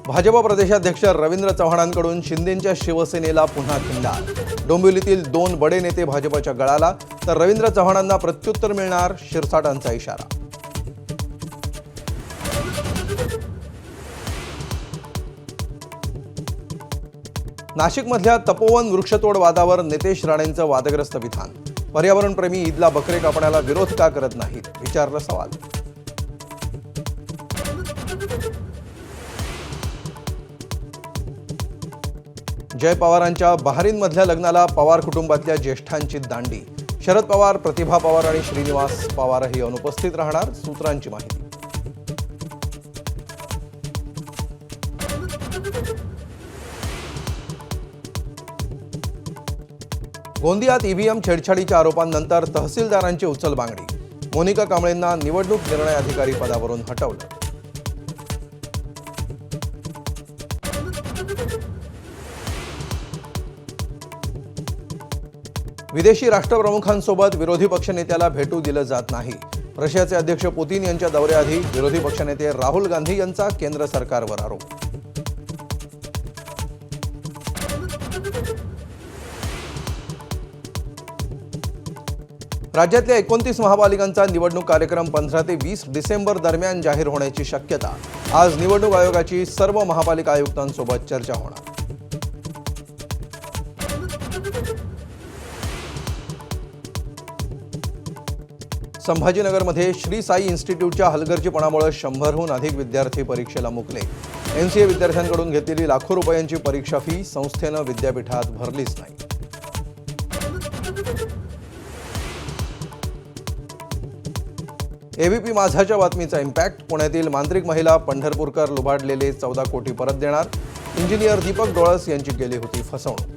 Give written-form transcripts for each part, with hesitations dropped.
भाजप प्रदेशाध्यक्ष रवींद्र चव्हाणांकडून शिंदेंच्या शिवसेनेला पुन्हा खिंडार। डोंबिवलीतील 2 बडे नेते भाजपच्या गळाला, तर रवींद्र चव्हाणांना प्रत्युत्तर मिळणार, शिरसाटांचा इशारा। नाशिकमधल्या तपोवन वृक्षतोड वादावर नितेश राणेंचं वादग्रस्त विधान। पर्यावरणप्रेमी ईदला बकरे कापण्याला विरोध का करत नाहीत, विचारलं सवाल। जय पवारांच्या बहारीनमधल्या लग्नाला पवार कुटुंबातल्या ज्येष्ठांची दांडी। शरद पवार, प्रतिभा पवार आणि श्रीनिवास पवारही अनुपस्थित राहणार, सूत्रांची माहिती। गोंदियात ईव्हीएम छेडछाडीच्या आरोपांनंतर तहसीलदारांची उचलबांगडी। मोनिका कांबळेंना निवडणूक निर्णय अधिकारी पदावरून हटवलं। विदेशी राष्ट्रप्रमुखांसोबत विरोधी पक्षनेत्याला भेटू दिलं जात नाही। रशियाचे अध्यक्ष पुतीन यांच्या दौऱ्याआधी विरोधी पक्षनेते राहुल गांधी यांचा केंद्र सरकारवर आरोप। राज्यातल्या 29 महापालिकांचा निवडणूक कार्यक्रम 15 ते 20 डिसेंबर दरम्यान जाहीर होण्याची शक्यता। आज निवडणूक आयोगाची सर्व महापालिका आयुक्तांसोबत चर्चा होणार। संभाजीनगरमध्ये श्री साई इन्स्टिट्यूटच्या हलगर्जीपणामुळे 100हून अधिक विद्यार्थी परीक्षेला मुकले। एमसीए विद्यार्थ्यांकडून घेतलेली लाखो रुपयांची परीक्षा फी संस्थेनं विद्यापीठात भरलीच नाही। एबीपी माझाच्या बातमीचा इम्पॅक्ट। पुण्यातील मांत्रिक महिला पंढरपूरकर लुबाडलेले 14 कोटी परत देणार। इंजिनियर दीपक डोळस यांची केली होती फसवणूक।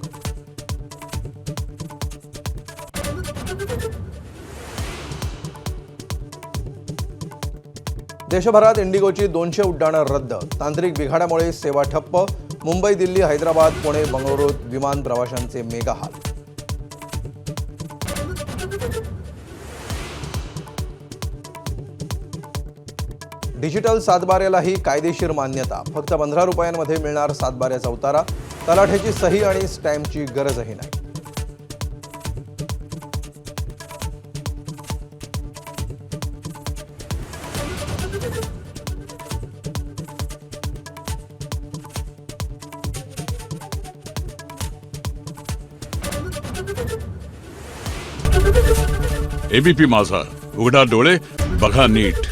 देशभरात इंडिगोची 200 उड्डाणं रद्द। तांत्रिक बिघाडामुळे सेवा ठप्प। मुंबई, दिल्ली, हैदराबाद, पुणे, बंगळुरूत विमान प्रवाशांचे मेगा हाल। डिजिटल सातबाऱ्यालाही कायदेशीर मान्यता। फक्त 15 रुपयांमध्ये मिळणार सातबाऱ्याचा उतारा। तलाठ्याची सही आणि स्टॅम्पची गरजही नाही। एबीपी माझा, उघडा डोळे बघा नीट।